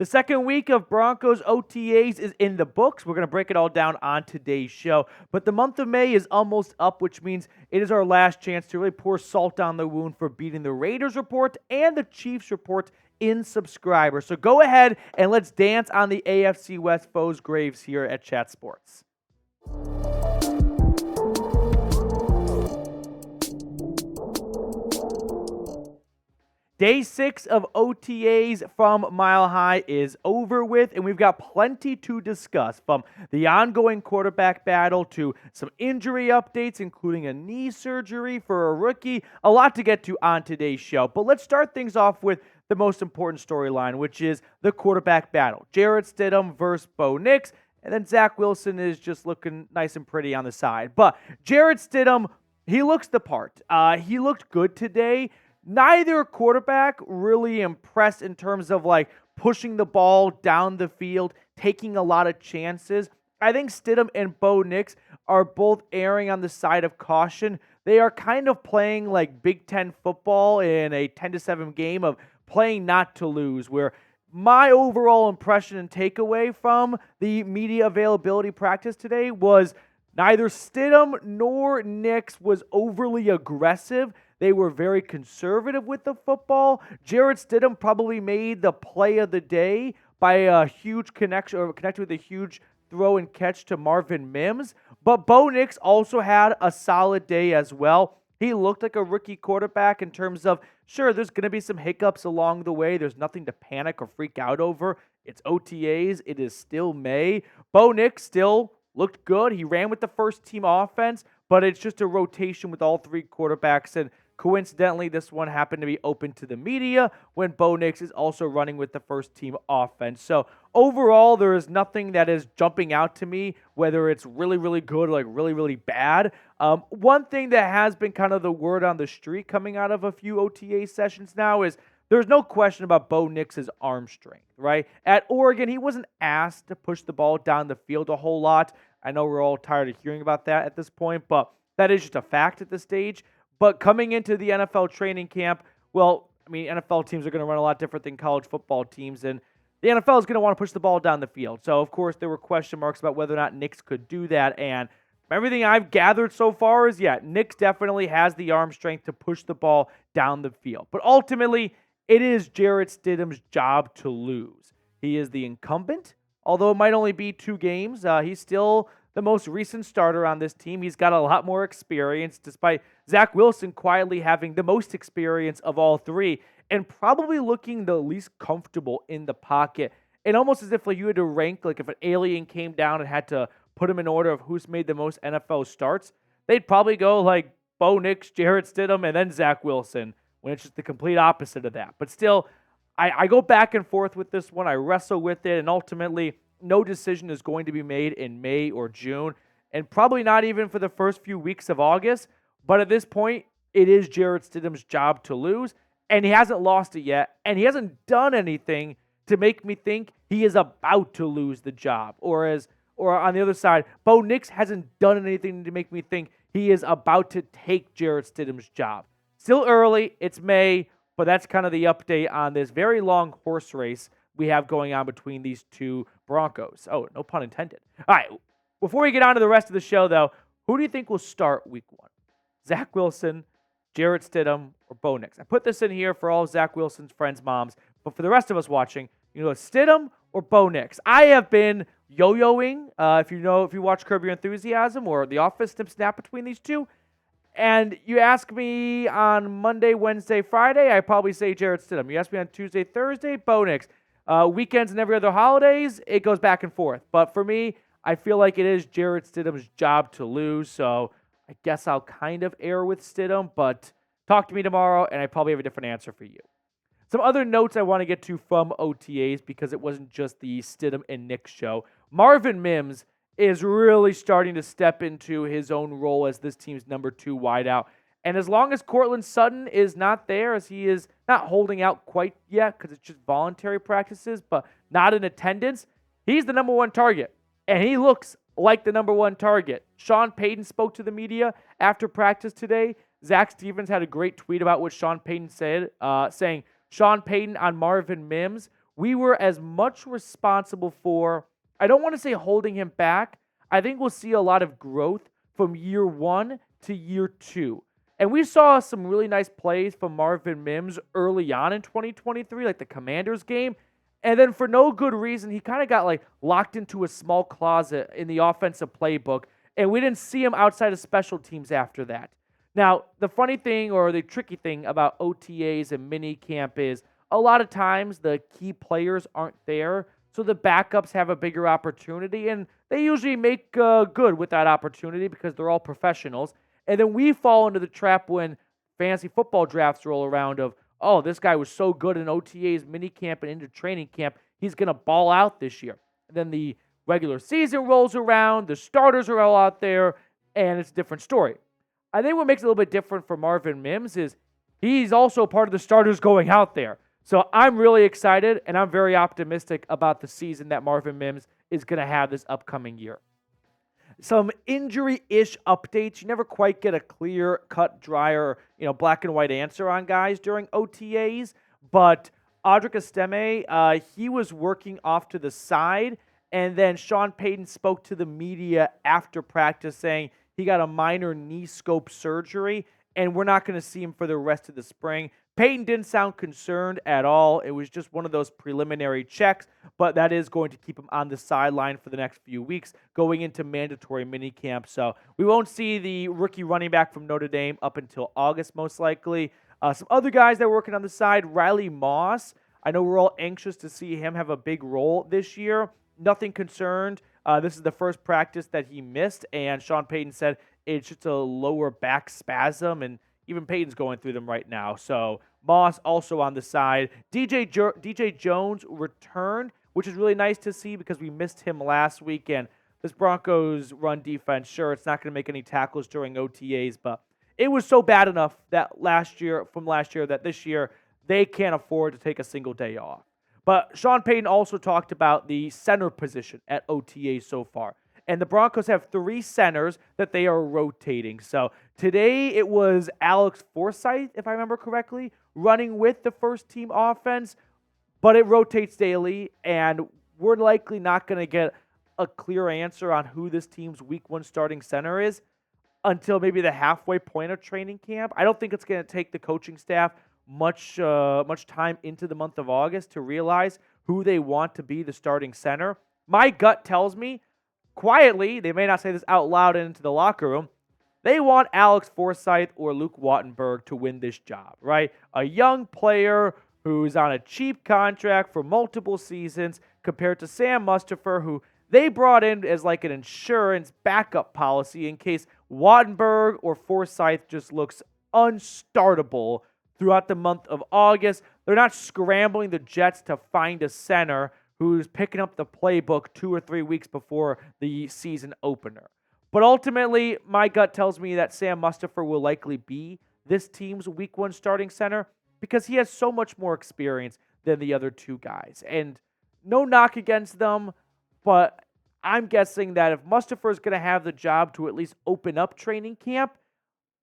The second week of Broncos OTAs is in the books. We're going to break it all down on today's show. But the month of May is almost up, which means it is our last chance to really pour salt on the wound for beating the Raiders report and the Chiefs report in subscribers. So go ahead and let's dance on the AFC West foes' graves here at Chat Sports. Day 6 of OTAs from Mile High is over with, and we've got plenty to discuss, from the ongoing quarterback battle to some injury updates, including a knee surgery for a rookie. A lot to get to on today's show, but let's start things off with the most important storyline, which is the quarterback battle. Jarrett Stidham versus Bo Nix, and then Zach Wilson is just looking nice and pretty on the side. But Jarrett Stidham, he looks the part. He looked good today. Neither quarterback really impressed in terms of pushing the ball down the field, taking a lot of chances. I think Stidham and Bo Nix are both erring on the side of caution. They are kind of playing like Big Ten football in a 10-7 game of playing not to lose, where my overall impression and takeaway from the media availability practice today was neither Stidham nor Nix was overly aggressive. They were very conservative with the football. Jarrett Stidham probably made the play of the day by a huge connection, or connected with a huge throw and catch to Marvin Mims. But Bo Nix also had a solid day as well. He looked like a rookie quarterback in terms of, sure, there's going to be some hiccups along the way. There's nothing to panic or freak out over. It's OTAs. It is still May. Bo Nix still looked good. He ran with the first team offense, but it's just a rotation with all three quarterbacks, and coincidentally, this one happened to be open to the media when Bo Nix is also running with the first team offense. So overall, there is nothing that is jumping out to me, whether it's really, really good or really, really bad. One thing that has been kind of the word on the street coming out of a few OTA sessions now is there's no question about Bo Nix's arm strength, right? At Oregon, he wasn't asked to push the ball down the field a whole lot. I know we're all tired of hearing about that at this point, but that is just a fact at this stage. But coming into the NFL training camp, well, I mean, NFL teams are going to run a lot different than college football teams, and the NFL is going to want to push the ball down the field. So, of course, there were question marks about whether or not Nix could do that, and everything I've gathered so far is, Nix definitely has the arm strength to push the ball down the field. But ultimately, it is Jarrett Stidham's job to lose. He is the incumbent, although it might only be 2 games. He's still the most recent starter on this team. He's got a lot more experience, despite Zach Wilson quietly having the most experience of all three and probably looking the least comfortable in the pocket. And almost as if you had to rank, if an alien came down and had to put him in order of who's made the most NFL starts, they'd probably go Bo Nix, Jarrett Stidham, and then Zach Wilson, when it's just the complete opposite of that. But still, I go back and forth with this one. I wrestle with it, and ultimately, no decision is going to be made in May or June, and probably not even for the first few weeks of August. But at this point, it is Jarrett Stidham's job to lose, and he hasn't lost it yet, and he hasn't done anything to make me think he is about to lose the job. Or on the other side, Bo Nix hasn't done anything to make me think he is about to take Jarrett Stidham's job. Still early, it's May, but that's kind of the update on this very long horse race we have going on between these two Broncos. Oh, no pun intended. All right, before we get on to the rest of the show, though, who do you think will start week 1? Zach Wilson, Jarrett Stidham, or Bo Nix? I put this in here for all of Zach Wilson's friends' moms, but for the rest of us watching, Stidham or Bo Nix? I have been yo-yoing, if you watch Curb Your Enthusiasm or The Office, snap between these two. And you ask me on Monday, Wednesday, Friday, I probably say Jarrett Stidham. You ask me on Tuesday, Thursday, Bo Nix. Weekends and every other holidays, it goes back and forth. But for me, I feel like it is Jarrett Stidham's job to lose, so I guess I'll kind of err with Stidham, but talk to me tomorrow, and I probably have a different answer for you. Some other notes I want to get to from OTAs, because it wasn't just the Stidham and Nix show. Marvin Mims is really starting to step into his own role as this team's number 2 wideout. And as long as Courtland Sutton is not there, as he is not holding out quite yet because it's just voluntary practices, but not in attendance, he's the number 1 target. And he looks like the number 1 target. Sean Payton spoke to the media after practice today. Zach Stevens had a great tweet about what Sean Payton said, saying Sean Payton on Marvin Mims we were as much responsible for, I don't want to say holding him back. I think we'll see a lot of growth from year 1 to year 2. And we saw some really nice plays from Marvin Mims early on in 2023, like the Commanders game. And then for no good reason, he kind of got like locked into a small closet in the offensive playbook. And we didn't see him outside of special teams after that. Now, the funny thing or the tricky thing about OTAs and mini camp is a lot of times the key players aren't there. So the backups have a bigger opportunity. And they usually make good with that opportunity because they're all professionals. And then we fall into the trap when fantasy football drafts roll around of, oh, this guy was so good in OTAs, minicamp, and into training camp, he's going to ball out this year. And then the regular season rolls around, the starters are all out there, and it's a different story. I think what makes it a little bit different for Marvin Mims is he's also part of the starters going out there. So I'm really excited, and I'm very optimistic about the season that Marvin Mims is going to have this upcoming year. Some injury-ish updates. You never quite get a clear-cut, drier, black and white answer on guys during OTAs. But Audric Estime, he was working off to the side, and then Sean Payton spoke to the media after practice saying he got a minor knee scope surgery, and we're not going to see him for the rest of the spring. Payton didn't sound concerned at all. It was just one of those preliminary checks, but that is going to keep him on the sideline for the next few weeks going into mandatory minicamp. So we won't see the rookie running back from Notre Dame up until August, most likely. Some other guys that are working on the side, Riley Moss. I know we're all anxious to see him have a big role this year. Nothing concerned. This is the first practice that he missed, and Sean Payton said it's just a lower back spasm, and even Payton's going through them right now. So Moss also on the side. DJ Jones returned, which is really nice to see because we missed him last week. And this Broncos run defense, sure, it's not going to make any tackles during OTAs, but it was so bad enough that last year that this year they can't afford to take a single day off. But Sean Payton also talked about the center position at OTAs so far. And the Broncos have 3 centers that they are rotating. So today it was Alex Forsyth, if I remember correctly, running with the first team offense, but it rotates daily, and we're likely not going to get a clear answer on who this team's week 1 starting center is until maybe the halfway point of training camp. I don't think it's going to take the coaching staff much time into the month of August to realize who they want to be the starting center. My gut tells me, quietly, they may not say this out loud and into the locker room, they want Alex Forsyth or Luke Wattenberg to win this job, right? A young player who's on a cheap contract for multiple seasons compared to Sam Mustipher, who they brought in as like an insurance backup policy in case Wattenberg or Forsyth just looks unstartable throughout the month of August. They're not scrambling the Jets to find a center who's picking up the playbook 2 or 3 weeks before the season opener. But ultimately, my gut tells me that Sam Mustipher will likely be this team's week 1 starting center because he has so much more experience than the other 2 guys. And no knock against them, but I'm guessing that if Mustipher is going to have the job to at least open up training camp,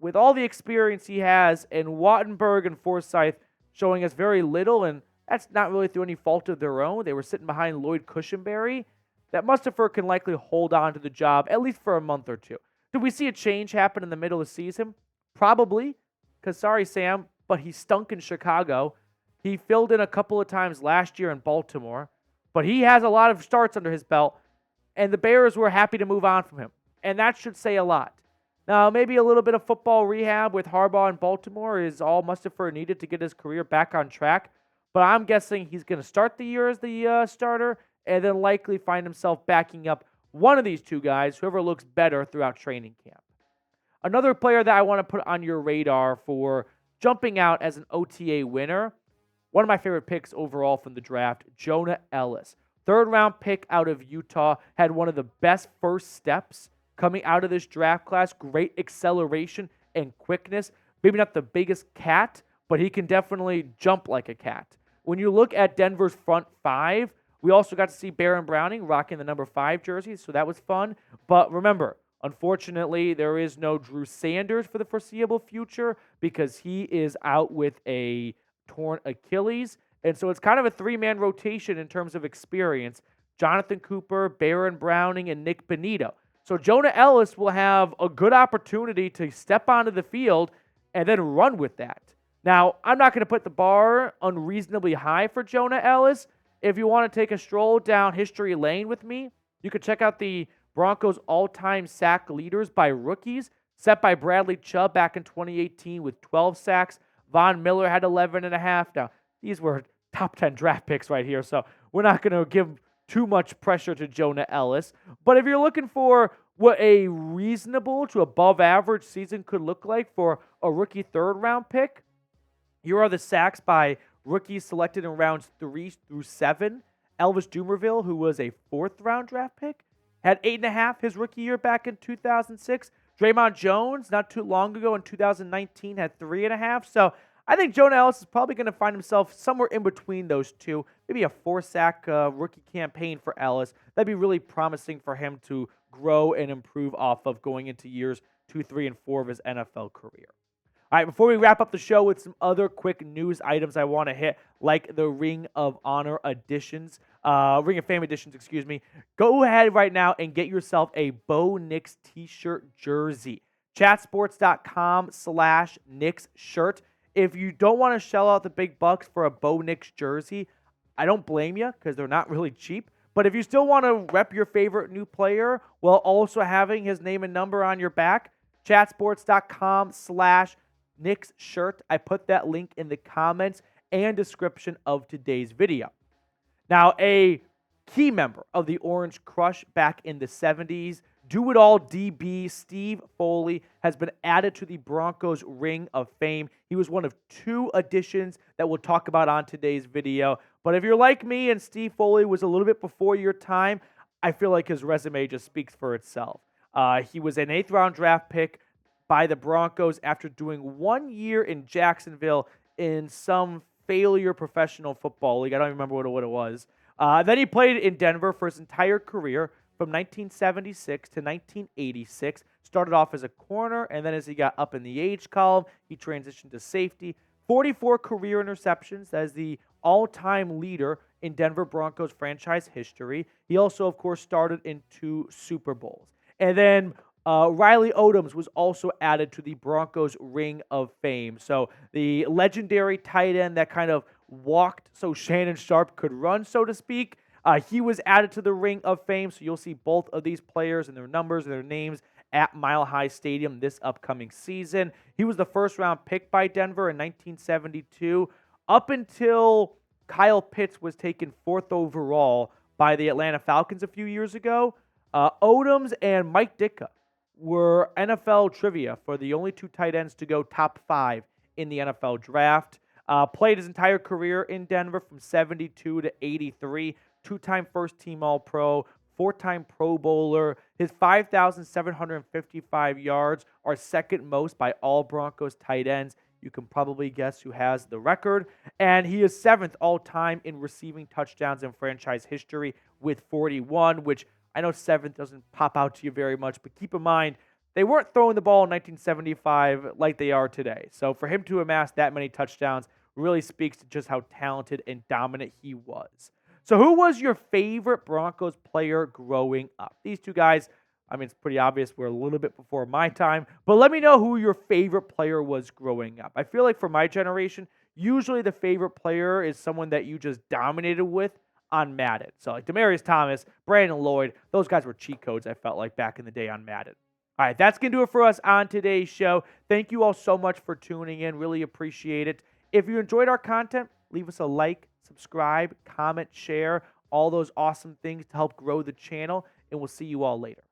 with all the experience he has, and Wattenberg and Forsyth showing us very little, and that's not really through any fault of their own. They were sitting behind Lloyd Cushenberry. That Mustipher can likely hold on to the job at least for a month or 2. Do we see a change happen in the middle of the season? Probably, because sorry, Sam, but he stunk in Chicago. He filled in a couple of times last year in Baltimore, but he has a lot of starts under his belt, and the Bears were happy to move on from him, and that should say a lot. Now, maybe a little bit of football rehab with Harbaugh in Baltimore is all Mustipher needed to get his career back on track, but I'm guessing he's going to start the year as the starter and then likely find himself backing up one of these 2 guys, whoever looks better throughout training camp. Another player that I want to put on your radar for jumping out as an OTA winner, one of my favorite picks overall from the draft, Jonah Ellis. 3rd-round pick out of Utah, had one of the best first steps coming out of this draft class. Great acceleration and quickness. Maybe not the biggest cat, but he can definitely jump like a cat. When you look at Denver's front 5, we also got to see Baron Browning rocking the number 5 jersey, so that was fun. But remember, unfortunately, there is no Drew Sanders for the foreseeable future because he is out with a torn Achilles, And so it's kind of a three-man rotation in terms of experience. Jonathan Cooper, Baron Browning, and Nick Bonito. So Jonah Elliss will have a good opportunity to step onto the field and then run with that. Now, I'm not going to put the bar unreasonably high for Jonah Elliss. If you want to take a stroll down history lane with me, you could check out the Broncos all-time sack leaders by rookies, set by Bradley Chubb back in 2018 with 12 sacks. Von Miller had 11 and a half. Now, these were top 10 draft picks right here, so we're not going to give too much pressure to Jonah Elliss. But if you're looking for what a reasonable to above average season could look like for a rookie third-round pick, here are the sacks by rookies selected in rounds 3 through 7. Elvis Dumervil, who was a fourth-round draft pick, had 8.5 his rookie year back in 2006. Draymond Jones, not too long ago in 2019, had 3.5. So I think Jonah Elliss is probably going to find himself somewhere in between those two. Maybe a 4-sack rookie campaign for Elliss. That'd be really promising for him to grow and improve off of going into years 2, 3, and 4 of his NFL career. All right, before we wrap up the show with some other quick news items I want to hit, like the Ring of Honor editions, Ring of Fame editions, excuse me, go ahead right now and get yourself a Bo Nix t-shirt jersey. Chatsports.com/Nix shirt. If you don't want to shell out the big bucks for a Bo Nix jersey, I don't blame you because they're not really cheap. But if you still want to rep your favorite new player while also having his name and number on your back, chatsports.com/Nix shirt. I put that link in the comments and description of today's video. Now, a key member of the Orange Crush back in the 70s, do-it-all DB Steve Foley has been added to the Broncos Ring of Fame. He was one of 2 additions that we'll talk about on today's video. But if you're like me and Steve Foley was a little bit before your time, I feel like his resume just speaks for itself. He was an 8th-round draft pick by the Broncos after doing 1 year in Jacksonville in some failure professional football league. I don't even remember what it was. Then he played in Denver for his entire career from 1976 to 1986. Started off as a corner, and then as he got up in the age column, he transitioned to safety. 44 career interceptions. That is the all-time leader in Denver Broncos franchise history. He also, of course, started in 2 Super Bowls. And then Riley Odoms was also added to the Broncos Ring of Fame. So the legendary tight end that kind of walked so Shannon Sharpe could run, so to speak, he was added to the Ring of Fame. So you'll see both of these players and their numbers and their names at Mile High Stadium this upcoming season. He was the first-round pick by Denver in 1972 up until Kyle Pitts was taken 4th overall by the Atlanta Falcons a few years ago. Odoms and Mike Ditka were NFL trivia for the only 2 tight ends to go top 5 in the NFL draft. Played his entire career in Denver from 72 to 83. 2-time first-team All-Pro, 4-time Pro Bowler. His 5,755 yards are second most by all Broncos tight ends. You can probably guess who has the record. And he is 7th all-time in receiving touchdowns in franchise history with 41, which I know 7th doesn't pop out to you very much, but keep in mind, they weren't throwing the ball in 1975 like they are today. So for him to amass that many touchdowns really speaks to just how talented and dominant he was. So who was your favorite Broncos player growing up? These 2 guys, I mean, it's pretty obvious we're a little bit before my time, but let me know who your favorite player was growing up. I feel like for my generation, usually the favorite player is someone that you just dominated with on Madden. So like Demaryius Thomas, Brandon Lloyd, those guys were cheat codes, I felt like, back in the day on Madden. All right, that's going to do it for us on today's show. Thank you all so much for tuning in. Really appreciate it. If you enjoyed our content, leave us a like, subscribe, comment, share, all those awesome things to help grow the channel, and we'll see you all later.